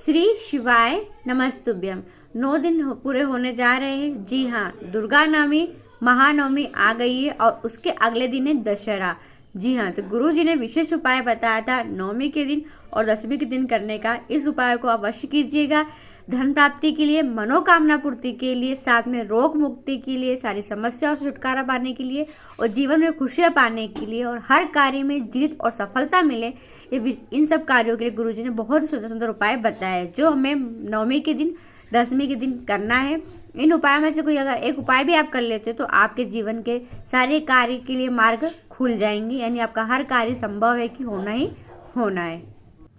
श्री शिवाय नमस्तुभ्यम। 9 दिन पूरे होने जा रहे हैं। जी हाँ, दुर्गा नवमी महानवमी आ गई है और उसके अगले दिन है दशहरा। जी हाँ, तो गुरु जी ने विशेष उपाय बताया था नवमी के दिन और दशमी के दिन करने का। इस उपाय को अवश्य कीजिएगा। धन प्राप्ति के लिए, मनोकामना पूर्ति के लिए, साथ में रोग मुक्ति के लिए, सारी समस्याओं से छुटकारा पाने के लिए और जीवन में खुशियां पाने के लिए और हर कार्य में जीत और सफलता मिले, इन सब कार्यों के लिए गुरु जी ने बहुत सुंदर सुंदर उपाय बताए जो हमें नवमी के दिन दशमी के दिन करना है। इन उपायों में से कोई अगर एक उपाय भी आप कर लेते तो आपके जीवन के सारे कार्य के लिए मार्ग खुल जाएंगे, यानी आपका हर कार्य संभव है कि होना ही होना है।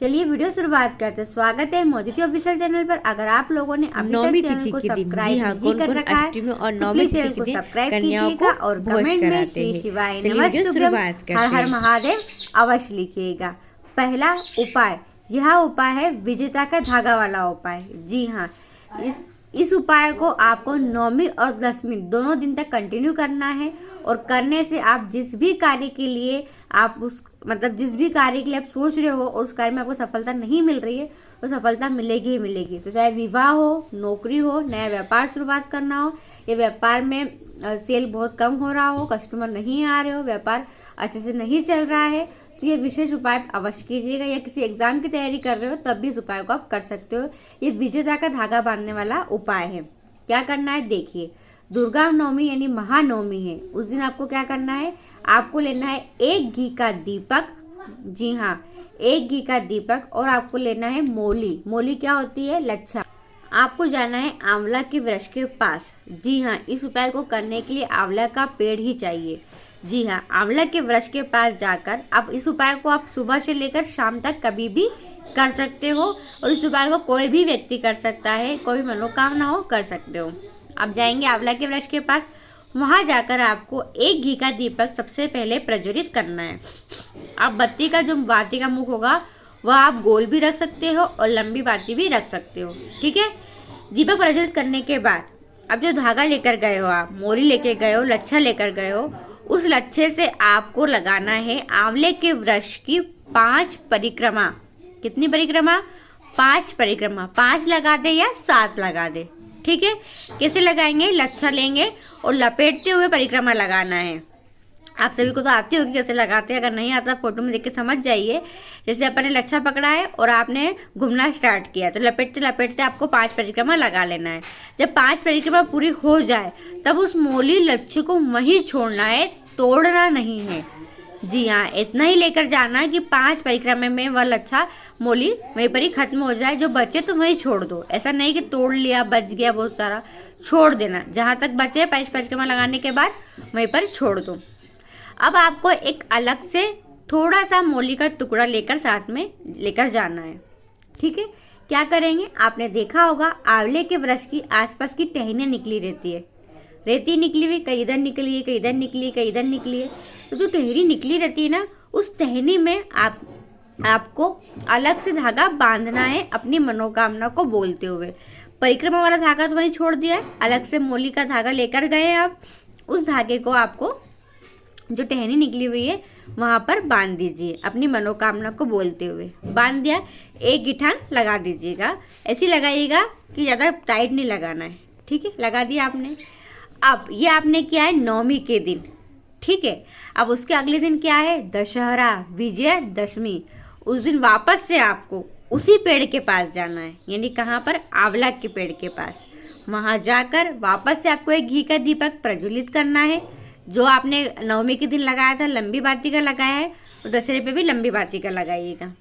चलिए वीडियो शुरुआत करते हैं। स्वागत है मोदी की ऑफिशियल चैनल पर। अगर आप लोगों ने अभी तक चैनल को सब्सक्राइब नहीं कर रखा है तो प्लीज चैनल को सब्सक्राइब कीजिएगा और कमेंट में श्री शिवाय नमस्तुभ्यम हर हर महादेव अवश्य लिखिएगा। पहला उपाय, यह उपाय है विजेता का धागा वाला उपाय। जी हाँ, इस उपाय को आपको नवमी और दशमी दोनों दिन तक कंटिन्यू करना है और करने से आप जिस भी कार्य के लिए जिस भी कार्य के लिए आप सोच रहे हो और उस कार्य में आपको सफलता नहीं मिल रही है तो सफलता मिलेगी ही मिलेगी। तो चाहे विवाह हो, नौकरी हो, नया व्यापार शुरुआत करना हो, या व्यापार में सेल बहुत कम हो रहा हो, कस्टमर नहीं आ रहे हो, व्यापार अच्छे से नहीं चल रहा है, तो ये विशेष उपाय अवश्य कीजिएगा। या किसी एग्जाम की तैयारी कर रहे हो तब भी इस उपाय को आप कर सकते हो। ये विजेता का धागा बांधने वाला उपाय है। क्या करना है देखिए, दुर्गा नवमी यानी महानवमी है, उस दिन आपको क्या करना है, आपको लेना है 1 घी का दीपक। जी हाँ, 1 घी का दीपक और आपको लेना है मोली। मोली क्या होती है? लच्छा। आपको जाना है आंवला के वृक्ष के पास। जी हाँ, इस उपाय को करने के लिए आंवला का पेड़ ही चाहिए। जी हाँ, आंवला के वृक्ष के पास जाकर आप इस उपाय को आप सुबह से लेकर शाम तक कभी भी कर सकते हो और इस उपाय को कोई भी व्यक्ति कर सकता है, कोई मनोकामना हो कर सकते हो। आप जाएंगे आंवला के वृक्ष के पास, वहां जाकर आपको 1 घी का दीपक सबसे पहले प्रज्वलित करना है। आप बत्ती का जो बाती का मुख होगा वह आप गोल भी रख सकते हो और लंबी बाती भी रख सकते हो। ठीक है, दीपक प्रज्वलित करने के बाद अब जो धागा लेकर गए हो, आप मोरी लेकर गए हो, लच्छा लेकर गए हो, उस लच्छे से आपको लगाना है आंवले के वृक्ष की 5 परिक्रमा। कितनी परिक्रमा? 5 परिक्रमा। 5 लगा दे या 7 लगा दे। ठीक है, कैसे लगाएंगे? लच्छा लेंगे और लपेटते हुए परिक्रमा लगाना है। आप सभी को तो आती होगी कैसे लगाते हैं, अगर नहीं आता फोटो में देख के समझ जाइए। जैसे अपन ने लच्छा पकड़ा है और आपने घूमना स्टार्ट किया तो लपेटते लपेटते आपको 5 परिक्रमा लगा लेना है। जब 5 परिक्रमा पूरी हो जाए तब उस मोली लच्छे को वहीं छोड़ना है, तोड़ना नहीं है। जी हाँ, इतना ही लेकर जाना कि 5 परिक्रमा में वह लच्छा मोली वहीं पर ही खत्म हो जाए। जो बचे तो वहीं छोड़ दो, ऐसा नहीं कि तोड़ लिया बच गया बहुत सारा, छोड़ देना। जहाँ तक बचे 5 परिक्रमा लगाने के बाद वहीं पर छोड़ दो। अब आपको एक अलग से थोड़ा सा मोली का टुकड़ा लेकर साथ में लेकर जाना है। ठीक है, क्या करेंगे, आपने देखा होगा आंवले के वृक्ष की आसपास की टहनियाँ निकली रहती है, रेती निकली हुई, कहीं इधर निकली है, कहीं इधर निकली है, कहीं इधर निकली है। तो जो टहनी निकली रहती है ना, उस टहनी में आपको अलग से धागा बांधना है अपनी मनोकामना को बोलते हुए। परिक्रमा वाला धागा तो वहीं छोड़ दिया है, अलग से मोली का धागा लेकर गए आप। उस धागे को आपको जो टहनी निकली हुई है वहां पर बांध दीजिए अपनी मनोकामना को बोलते हुए। बांध दिया, एक गिठान लगा दीजिएगा। ऐसी लगाइएगा कि ज़्यादा टाइट नहीं लगाना है। ठीक है, लगा दिया आपने। अब ये आपने किया है नवमी के दिन। ठीक है, अब उसके अगले दिन क्या है? दशहरा, विजय दशमी। उस दिन वापस से आपको उसी पेड़ के पास जाना है, यानी कहाँ पर? आंवला के पेड़ के पास। वहां जाकर वापस से आपको 1 घी का दीपक प्रज्वलित करना है। जो आपने नवमी के दिन लगाया था लंबी बाती का लगाया है, तो दशहरे पे भी लंबी बाती का लगाइएगा।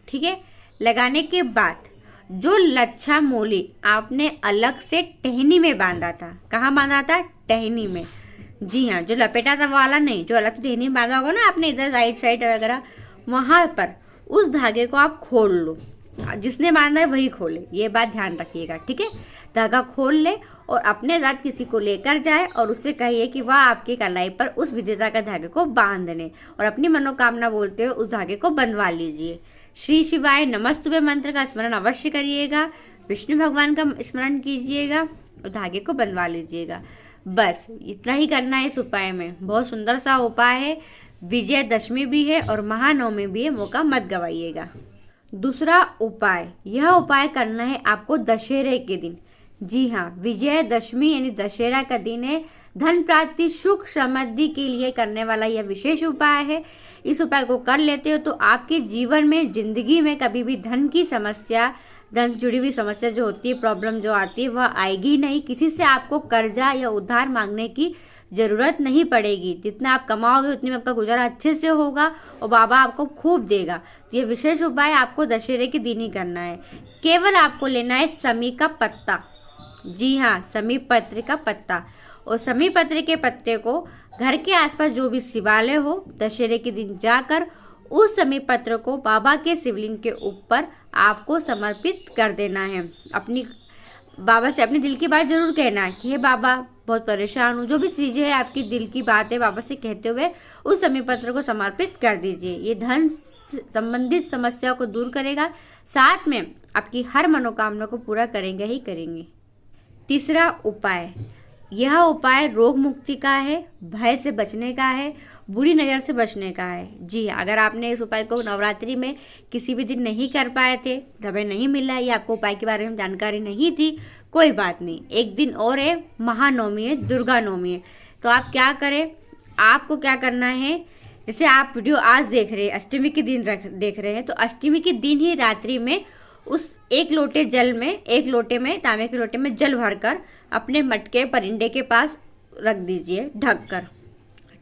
ठीक है, लगाने के बाद जो लच्छा मोली आपने अलग से टहनी में बांधा था, कहाँ बांधा था? टहनी में। जी हाँ, जो लपेटा था वाला नहीं, जो अलग से टहनी में बांधा होगा ना आपने इधर साइड वगैरह, वहां पर उस धागे को आप खोल लो। जिसने बांधा है वही खोले, ये बात ध्यान रखिएगा। ठीक है, धागा खोल ले और अपने साथ किसी को लेकर जाए और उससे कहिए कि वह आपकी कलाई पर उस विजेता का धागे को बांध देने और अपनी मनोकामना बोलते हुए उस धागे को बंधवा लीजिए। श्री शिवाय नमस्तुभ्य मंत्र का स्मरण अवश्य करिएगा, विष्णु भगवान का स्मरण कीजिएगा और धागे को बंधवा लीजिएगा। बस इतना ही करना है इस उपाय में। बहुत सुंदर सा उपाय है, विजयदशमी भी है और महानवमी भी है, मौका मत गवाइएगा। दूसरा उपाय, यह उपाय करना है आपको दशहरे के दिन। जी हाँ, विजयदशमी यानी दशहरा का दिन है। धन प्राप्ति, सुख समृद्धि के लिए करने वाला यह विशेष उपाय है। इस उपाय को कर लेते हो तो आपके जीवन में, जिंदगी में कभी भी धन की समस्या, धन से जुड़ी हुई समस्या जो होती है, प्रॉब्लम जो आती है, वह आएगी नहीं। किसी से आपको कर्जा या उधार मांगने की जरूरत नहीं पड़ेगी। जितना आप कमाओगे उतनी में आपका गुजारा अच्छे से होगा और बाबा आपको खूब देगा। तो ये विशेष उपाय आपको दशहरे के दिन ही करना है। केवल आपको लेना है समी का पत्ता। जी हाँ, समी पत्र का पत्ता। और समी पत्र के पत्ते को घर के आसपास जो भी शिवालय हो, दशहरे के दिन जाकर उस समी पत्र को बाबा के शिवलिंग के ऊपर आपको समर्पित कर देना है। अपनी बाबा से अपने दिल की बात जरूर कहना है कि हे बाबा, बहुत परेशान हूँ। जो भी चीज़ें है आपकी दिल की बात है, बाबा से कहते हुए उस समी पत्र को समर्पित कर दीजिए। ये धन संबंधित समस्या को दूर करेगा, साथ में आपकी हर मनोकामना को पूरा करेंगे ही करेंगे। तीसरा उपाय, यह उपाय रोग मुक्ति का है, भय से बचने का है, बुरी नज़र से बचने का है। जी, अगर आपने इस उपाय को नवरात्रि में किसी भी दिन नहीं कर पाए थे, समय नहीं मिला या आपको उपाय के बारे में जानकारी नहीं थी, कोई बात नहीं। एक दिन और है, महानवमी है, दुर्गा नवमी है। तो आप क्या करें, आपको क्या करना है, जैसे आप वीडियो आज देख रहे हैं, अष्टमी के दिन देख रहे हैं, तो अष्टमी के दिन ही रात्रि में उस एक लोटे जल में, एक लोटे में, तांबे के लोटे में जल भरकर अपने मटके परिंदे के पास रख दीजिए ढक कर।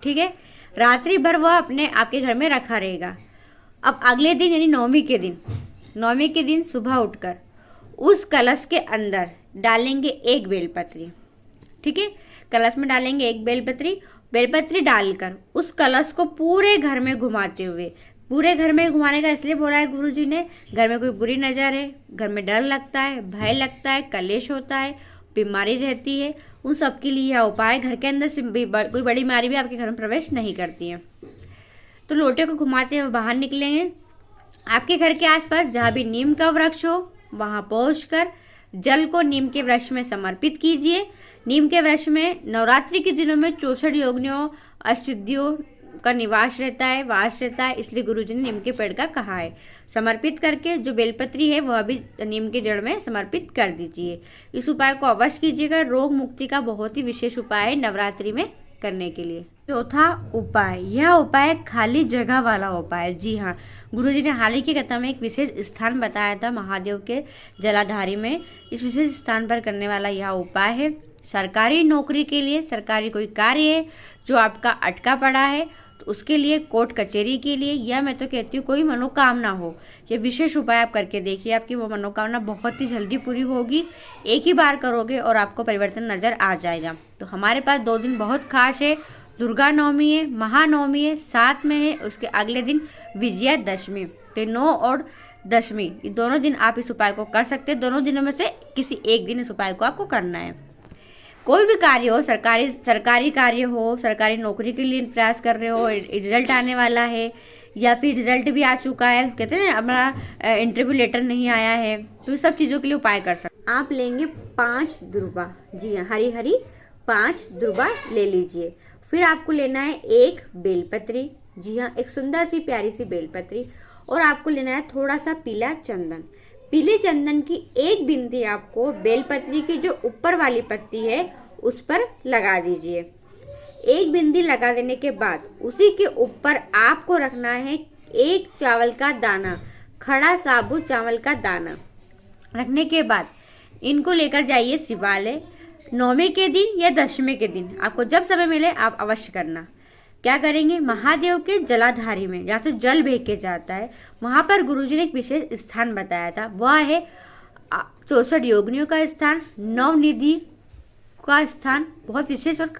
ठीक है, रात्रि भर वह अपने आपके घर में रखा रहेगा। अब अगले दिन यानी नवमी के दिन सुबह उठकर उस कलश के अंदर डालेंगे एक बेलपत्री। ठीक है, कलश में डालेंगे एक बेलपत्री डालकर उस कलश को पूरे घर में घुमाते हुए, पूरे घर में घुमाने का इसलिए बोला है गुरुजी ने, घर में कोई बुरी नज़र है, घर में डर लगता है, भय लगता है, कलेश होता है, बीमारी रहती है, उन सब के लिए यह उपाय। घर के अंदर से कोई बड़ी बीमारी भी आपके घर में प्रवेश नहीं करती है। तो लोटे को घुमाते हुए बाहर निकलेंगे। आपके घर के आसपास जहाँ भी नीम का वृक्ष हो वहाँ पहुँचकर जल को नीम के वृक्ष में समर्पित कीजिए। नीम के वृक्ष में नवरात्रि के दिनों में 64 योगिनियों, अष्टसिद्धियों का निवास रहता है, वास रहता है, इसलिए गुरुजी ने नीम के पेड़ का कहा है। समर्पित करके जो बेलपत्री है वह भी नीम के जड़ में समर्पित कर दीजिए। इस उपाय को अवश्य कीजिएगा। रोग मुक्ति का बहुत ही विशेष उपाय है नवरात्रि में करने के लिए। चौथा उपाय, यह उपाय खाली जगह वाला उपाय। जी हाँ, गुरुजी ने हाल ही की कथा में एक विशेष स्थान बताया था महादेव के जलाधारी में। इस विशेष स्थान पर करने वाला यह उपाय है। सरकारी नौकरी के लिए, सरकारी कोई कार्य है जो आपका अटका पड़ा है, तो उसके लिए, कोर्ट कचहरी के लिए, या मैं तो कहती हूँ कोई मनोकामना हो, ये विशेष उपाय आप करके देखिए। आपकी वो मनोकामना बहुत ही जल्दी पूरी होगी। एक ही बार करोगे और आपको परिवर्तन नजर आ जाएगा। तो हमारे पास 2 दिन बहुत खास है, दुर्गा नवमी है, महानवमी है, साथ में है उसके अगले दिन विजयादशमी। तो 9 और दशमी, ये दोनों दिन आप इस उपाय को कर सकते हैं। दोनों दिनों में से किसी एक दिन इस उपाय को आपको करना है। कोई भी कार्य हो, सरकारी कार्य हो, सरकारी नौकरी के लिए प्रयास कर रहे हो, रिजल्ट आने वाला है या फिर रिजल्ट भी आ चुका है, कहते हैं ना हमारा इंटरव्यू लेटर नहीं आया है, तो सब चीज़ों के लिए उपाय कर सकते हैं। आप लेंगे 5 दुर्बा। जी हाँ, हरी हरी 5 दुर्बा ले लीजिए। फिर आपको लेना है एक बेलपत्री। जी हाँ, एक सुंदर सी प्यारी सी बेलपत्री। और आपको लेना है थोड़ा सा पीला चंदन। पीले चंदन की एक बिंदी आपको बेलपत्री की जो ऊपर वाली पत्ती है उस पर लगा दीजिए। एक बिंदी लगा देने के बाद उसी के ऊपर आपको रखना है एक चावल का दाना, खड़ा साबुत चावल का दाना। रखने के बाद इनको लेकर जाइए शिवालय। नवमी के दिन या दशमी के दिन, आपको जब समय मिले आप अवश्य करना। क्या करेंगे, महादेव के जलाधारी में जहाँ से जल बह के जाता है, वहाँ पर गुरुजी ने एक विशेष स्थान बताया था। वह है 64 योगिनियों का स्थान, नवनिधि का स्थान, बहुत विशेष और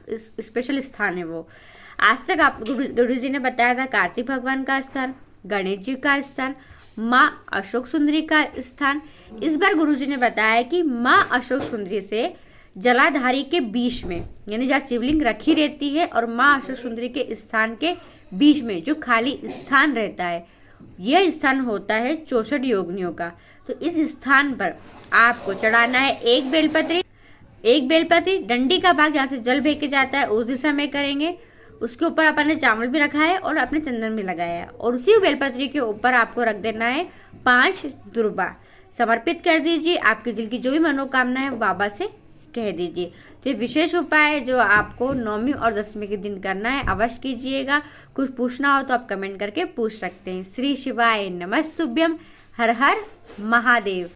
स्पेशल स्थान है वो। आज तक आप गुरुजी ने बताया था कार्तिक भगवान का स्थान, गणेश जी का स्थान, माँ अशोक सुंदरी का स्थान। इस बार गुरुजी ने बताया कि माँ अशोक सुंदरी से जलाधारी के बीच में, यानी जहाँ शिवलिंग रखी रहती है और माँ अशोक सुंदरी के स्थान के बीच में जो खाली स्थान रहता है, यह स्थान होता है 64 योगिनियों का। तो इस स्थान पर आपको चढ़ाना है एक बेलपत्री। डंडी का भाग जहाँ से जल बह के जाता है उस दिशा में करेंगे। उसके ऊपर अपन ने चावल भी रखा है और अपने चंदन भी लगाया है, और उसी बेलपत्री के ऊपर आपको रख देना है 5 दुर्बा। समर्पित कर दीजिए, आपके दिल की जो भी मनोकामना है वो बाबा से कह दीजिए। तो ये विशेष उपाय जो आपको 9वीं और 10वीं के दिन करना है, अवश्य कीजिएगा। कुछ पूछना हो तो आप कमेंट करके पूछ सकते हैं। श्री शिवाय नमस्तुभ्यम। हर हर महादेव।